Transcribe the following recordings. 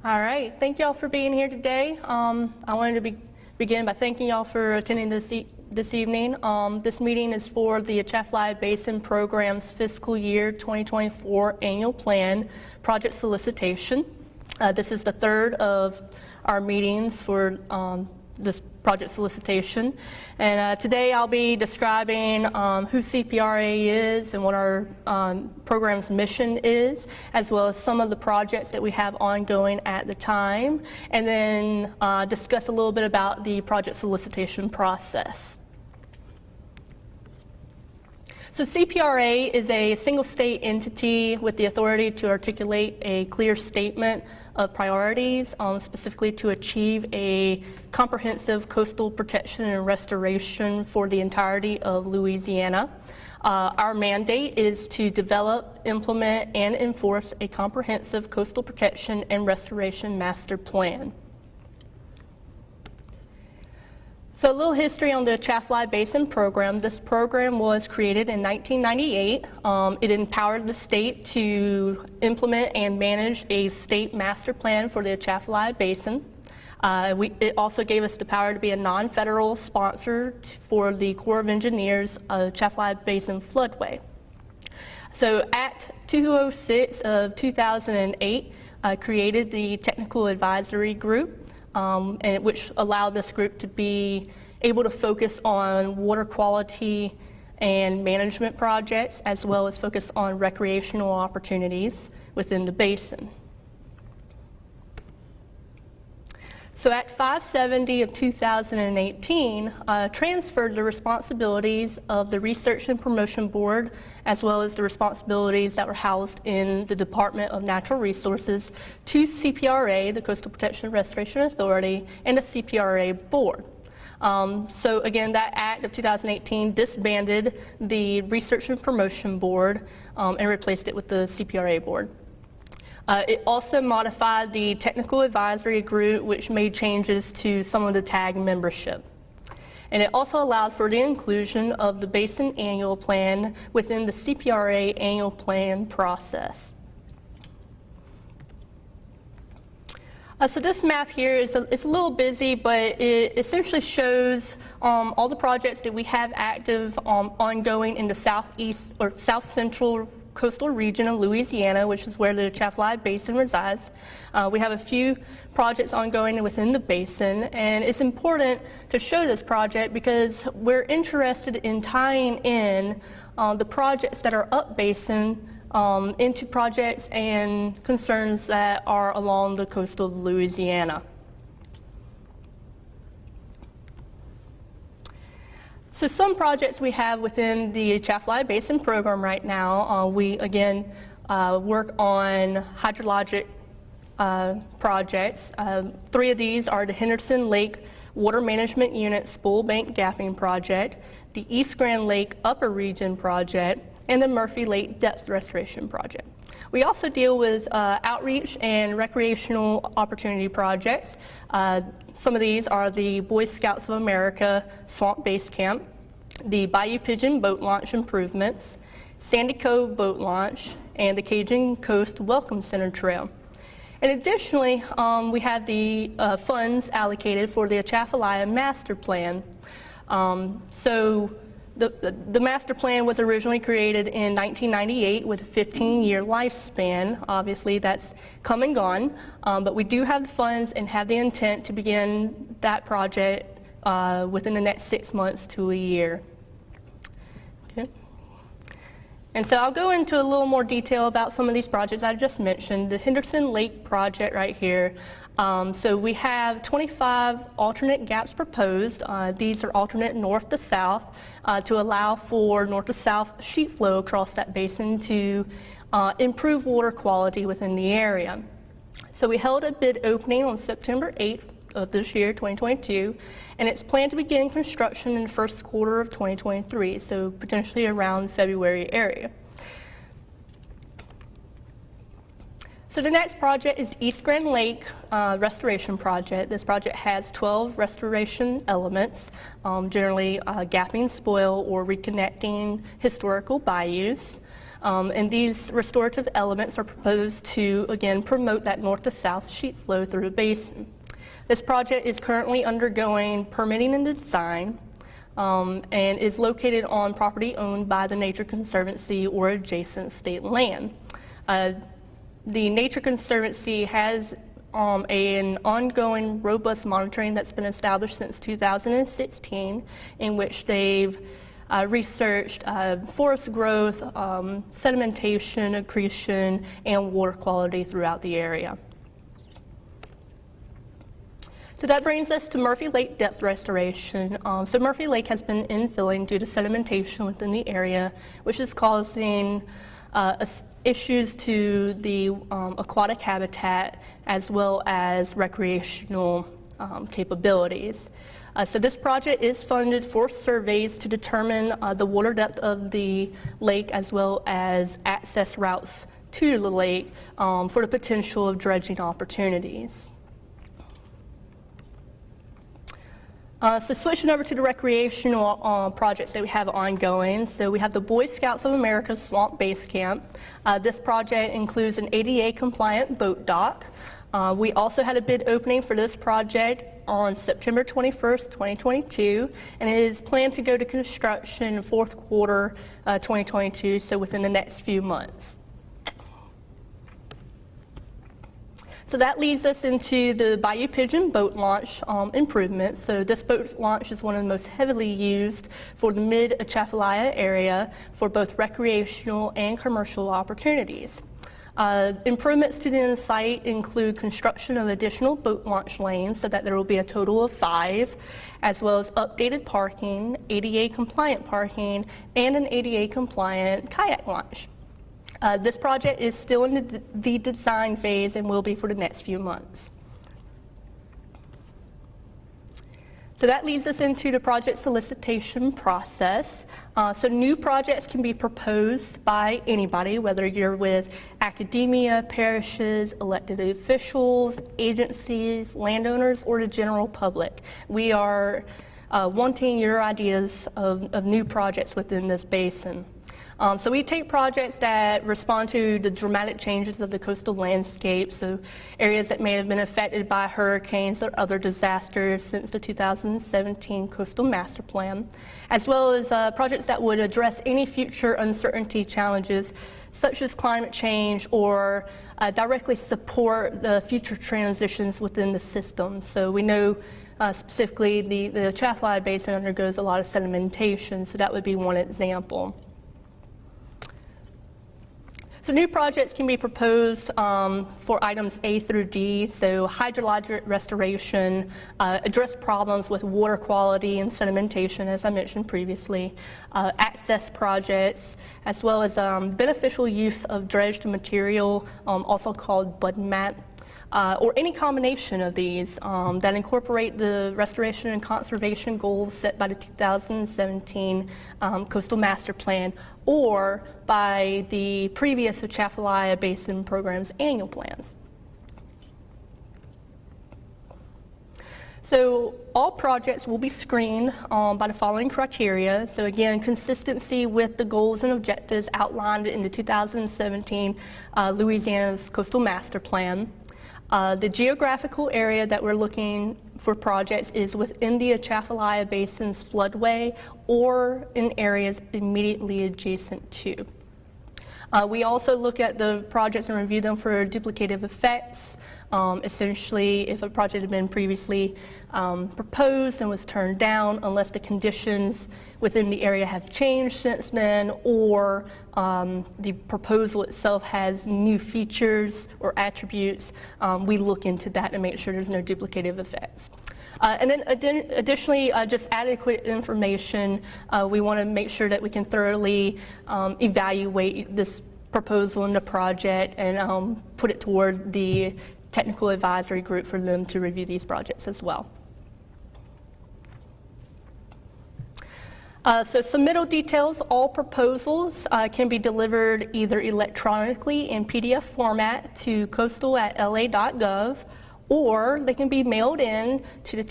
All right, thank y'all for being here today. I wanted to begin by thanking y'all for attending this evening. This meeting is for the Atchafalaya Basin Program's Fiscal Year 2024 Annual Plan Project Solicitation. This is the third of our meetings for this project solicitation. And today I'll be describing who CPRA is and what our program's mission is, as well as some of the projects that we have ongoing at the time, and then discuss a little bit about the project solicitation process. So CPRA is a single state entity with the authority to articulate a clear statement of priorities, specifically to achieve a comprehensive coastal protection and restoration for the entirety of Louisiana. Our mandate is to develop, implement, and enforce a comprehensive coastal protection and restoration master plan. So a little history on the Atchafalaya Basin Program. This program was created in 1998. It empowered the state to implement and manage a state master plan for the Atchafalaya Basin. It also gave us the power to be a non-federal sponsor for the Corps of Engineers Atchafalaya Basin Floodway. So Act 206 of 2008 created the Technical Advisory Group, which allowed this group to be able to focus on water quality and management projects, as well as focus on recreational opportunities within the basin. So Act 570 of 2018 transferred the responsibilities of the Research and Promotion Board, as well as the responsibilities that were housed in the Department of Natural Resources, to CPRA, the Coastal Protection and Restoration Authority, and the CPRA Board. So again, that Act of 2018 disbanded the Research and Promotion Board and replaced it with the CPRA Board. It also modified the Technical Advisory Group, which made changes to some of the TAG membership. And it also allowed for the inclusion of the Basin Annual Plan within the CPRA Annual Plan process. So this map here is it's a little busy, but it essentially shows all the projects that we have active ongoing in the southeast or south central coastal region of Louisiana, which is where the Atchafalaya Basin resides. We have a few projects ongoing within the basin, and it's important to show this project because we're interested in tying in the projects that are up basin into projects and concerns that are along the coast of Louisiana. So some projects we have within the Atchafalaya Basin Program right now, we again work on hydrologic projects. Three of these are the Henderson Lake Water Management Unit Spool Bank Gapping Project, the East Grand Lake Upper Region Project, and the Murphy Lake Depth Restoration Project. We also deal with outreach and recreational opportunity projects. Some of these are the Boy Scouts of America Swamp Base Camp, the Bayou Pigeon Boat Launch Improvements, Sandy Cove Boat Launch, and the Cajun Coast Welcome Center Trail. And additionally, we have the funds allocated for the Atchafalaya Master Plan. The master plan was originally created in 1998 with a 15-year lifespan. Obviously, that's come and gone, but we do have the funds and have the intent to begin that project within the next 6 months to a year. Okay. And so I'll go into a little more detail about some of these projects I just mentioned. The Henderson Lake project right here. So we have 25 alternate gaps proposed. These are alternate north to south to allow for north to south sheet flow across that basin to improve water quality within the area. So we held a bid opening on September 8th of this year, 2022, and it's planned to begin construction in the first quarter of 2023, so potentially around February area. So the next project is East Grand Lake Restoration Project. This project has 12 restoration elements, generally gapping spoil or reconnecting historical bayous. And these restorative elements are proposed to, again, promote that north to south sheet flow through the basin. This project is currently undergoing permitting and design, and is located on property owned by the Nature Conservancy or adjacent state land. The Nature Conservancy has an ongoing robust monitoring that's been established since 2016, in which they've researched forest growth, sedimentation, accretion, and water quality throughout the area. So that brings us to Murphy Lake depth restoration. So Murphy Lake has been infilling due to sedimentation within the area, which is causing issues to the aquatic habitat as well as recreational capabilities. So this project is funded for surveys to determine the water depth of the lake as well as access routes to the lake for the potential of dredging opportunities. So switching over to the recreational projects that we have ongoing. So we have the Boy Scouts of America Swamp Base Camp. This project includes an ADA compliant boat dock. We also had a bid opening for this project on September 21st, 2022, and it is planned to go to construction in fourth quarter 2022, so within the next few months. So that leads us into the Bayou Pigeon boat launch improvements. So this boat launch is one of the most heavily used for the mid-Atchafalaya area for both recreational and commercial opportunities. Improvements to the site include construction of additional boat launch lanes so that there will be a total of 5, as well as updated parking, ADA compliant parking, and an ADA compliant kayak launch. This project is still in the design phase and will be for the next few months. So that leads us into the project solicitation process. So new projects can be proposed by anybody, whether you're with academia, parishes, elected officials, agencies, landowners, or the general public. We are wanting your ideas of new projects within this basin. So we take projects that respond to the dramatic changes of the coastal landscape, so areas that may have been affected by hurricanes or other disasters since the 2017 Coastal Master Plan, as well as projects that would address any future uncertainty challenges such as climate change or directly support the future transitions within the system. So we know specifically the Atchafalaya Basin undergoes a lot of sedimentation, so that would be one example. So new projects can be proposed for items A through D, so hydrologic restoration, address problems with water quality and sedimentation, as I mentioned previously, access projects, as well as beneficial use of dredged material, also called bud mat, or any combination of these that incorporate the restoration and conservation goals set by the 2017 Coastal Master Plan or by the previous Atchafalaya Basin Program's annual plans. So all projects will be screened by the following criteria. So again, consistency with the goals and objectives outlined in the 2017 Louisiana's Coastal Master Plan. The geographical area that we're looking for projects is within the Atchafalaya Basin's floodway or in areas immediately adjacent to. We also look at the projects and review them for duplicative effects. Essentially, if a project had been previously proposed and was turned down, unless the conditions within the area have changed since then, or the proposal itself has new features or attributes, we look into that and make sure there's no duplicative effects. And then additionally, just adequate information. We want to make sure that we can thoroughly evaluate this proposal in the project and put it toward the technical advisory group for them to review these projects as well. So submittal details, all proposals can be delivered either electronically in PDF format to coastal@la.gov, or they can be mailed in to the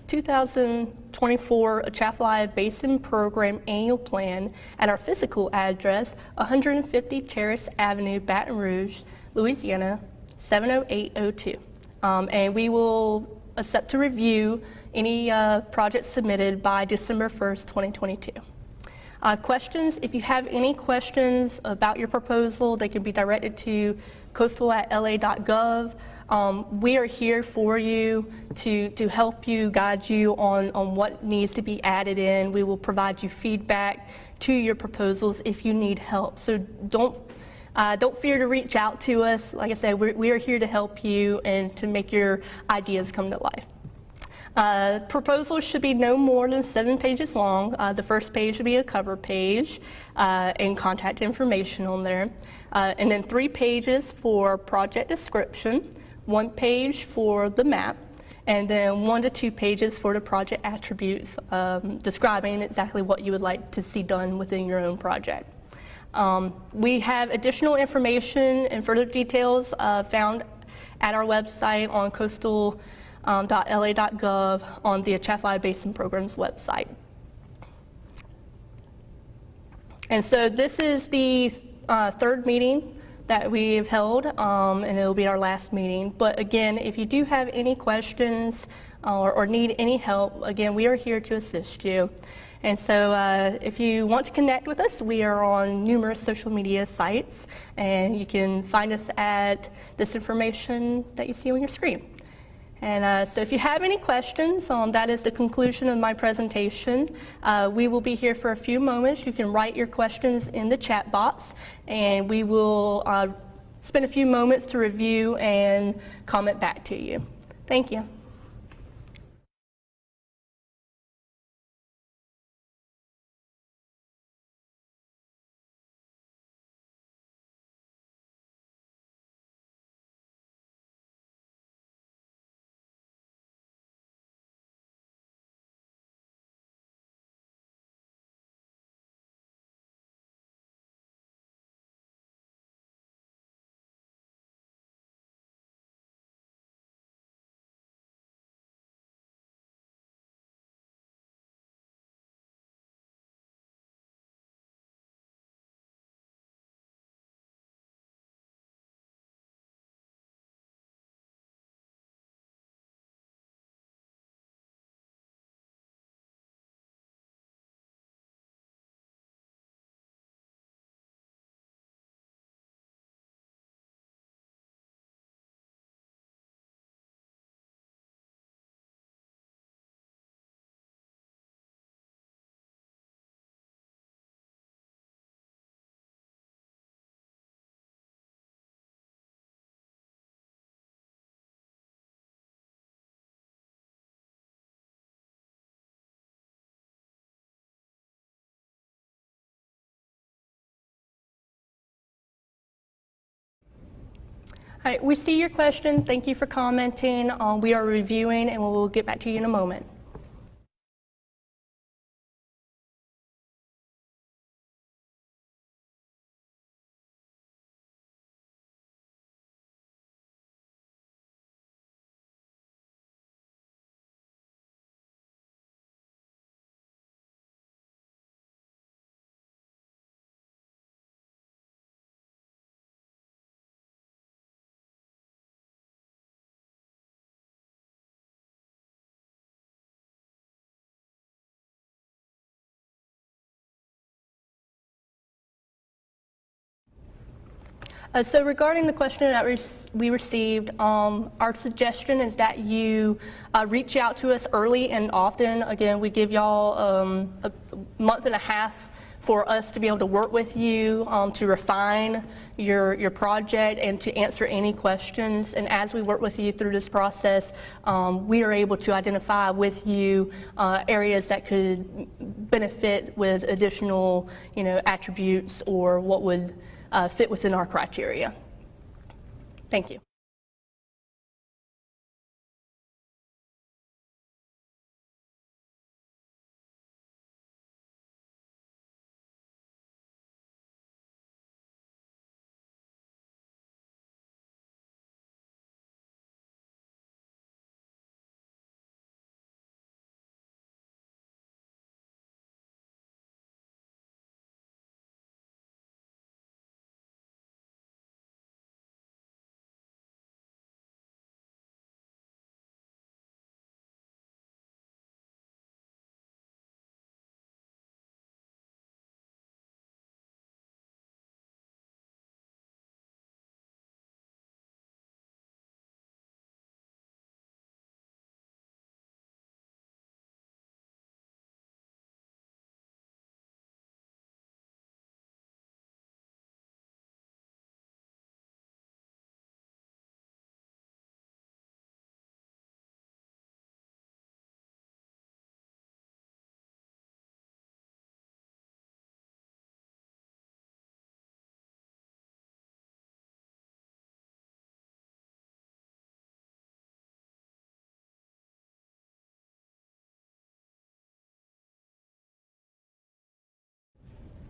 2024 Atchafalaya Basin Program Annual Plan at our physical address, 150 Terrace Avenue, Baton Rouge, Louisiana, 70802. And we will accept to review any projects submitted by December 1st, 2022. Questions, if you have any questions about your proposal, they can be directed to coastal@la.gov. We are here for you to help you, guide you on what needs to be added in. We will provide you feedback to your proposals if you need help. So don't fear to reach out to us. Like I said, we are here to help you and to make your ideas come to life. Proposals should be no more than 7 pages long. The first page should be a cover page and contact information on there. And then 3 pages for project description, 1 page for the map, and then 1 to 2 pages for the project attributes, describing exactly what you would like to see done within your own project. We have additional information and further details found at our website on coastal.la.gov on the Atchafalaya Basin Program's website. And so this is the 3rd meeting that we've held, and it will be our last meeting. But again, if you do have any questions or need any help, again, we are here to assist you. And so if you want to connect with us, we are on numerous social media sites, and you can find us at this information that you see on your screen. And so if you have any questions, that is the conclusion of my presentation. We will be here for a few moments. You can write your questions in the chat box, and we will spend a few moments to review and comment back to you. Thank you. All right, we see your question. Thank you for commenting. We are reviewing, and we'll get back to you in a moment. So regarding the question that we received, our suggestion is that you reach out to us early and often. Again, we give y'all a month and a half for us to be able to work with you, to refine your project and to answer any questions. And as we work with you through this process, we are able to identify with you areas that could benefit with additional, attributes or what would fit within our criteria. Thank you.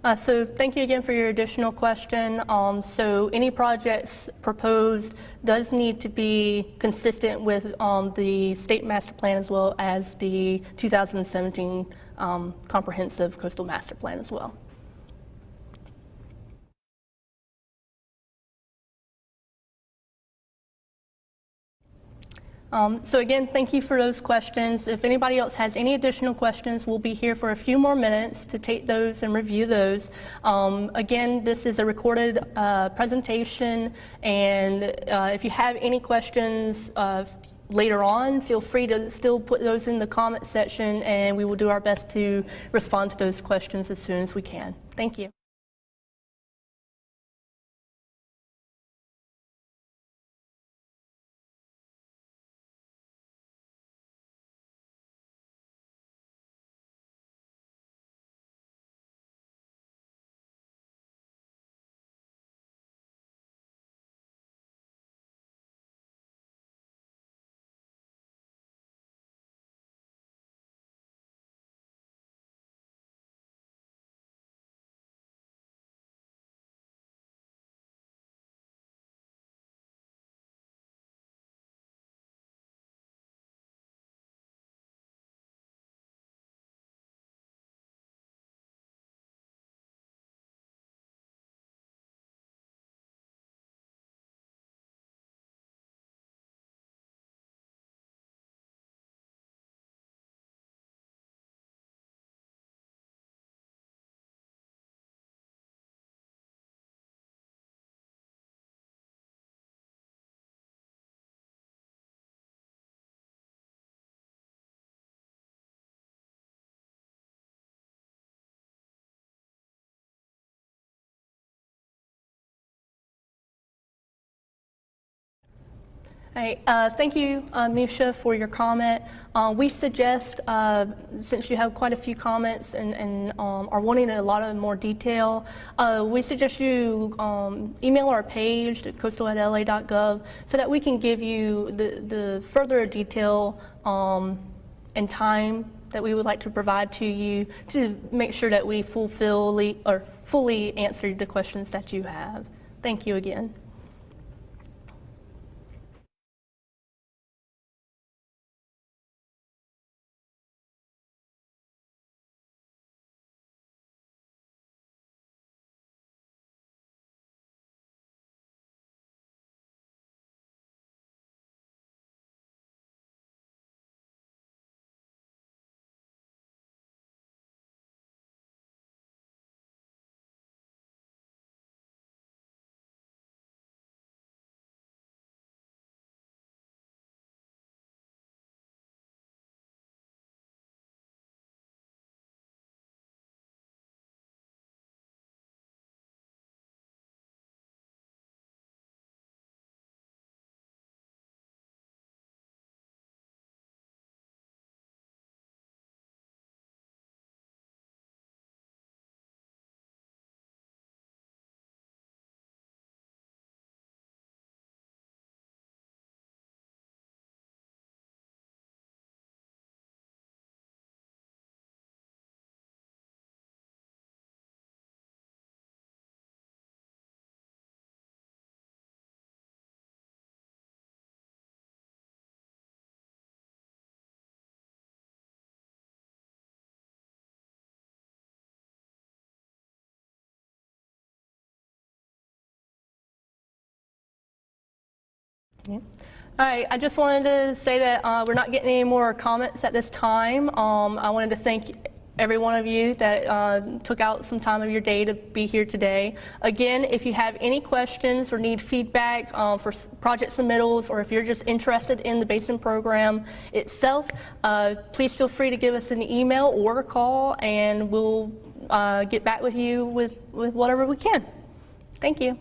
So thank you again for your additional question. So any projects proposed does need to be consistent with the state master plan as well as the 2017 comprehensive coastal master plan as well. So again, thank you for those questions. If anybody else has any additional questions, we'll be here for a few more minutes to take those and review those. Again, this is a recorded presentation, and if you have any questions later on, feel free to still put those in the comment section, and we will do our best to respond to those questions as soon as we can. Thank you. All right, thank you, Misha, for your comment. We suggest, since you have quite a few comments and are wanting a lot of more detail, we suggest you email our page at coastal@la.gov so that we can give you the further detail and time that we would like to provide to you to make sure that we fully answer the questions that you have. Thank you again. Yeah. All right, I just wanted to say that we're not getting any more comments at this time. I wanted to thank every one of you that took out some time of your day to be here today. Again, if you have any questions or need feedback for project submittals, or if you're just interested in the Basin Program itself, please feel free to give us an email or a call, and we'll get back with you with whatever we can. Thank you.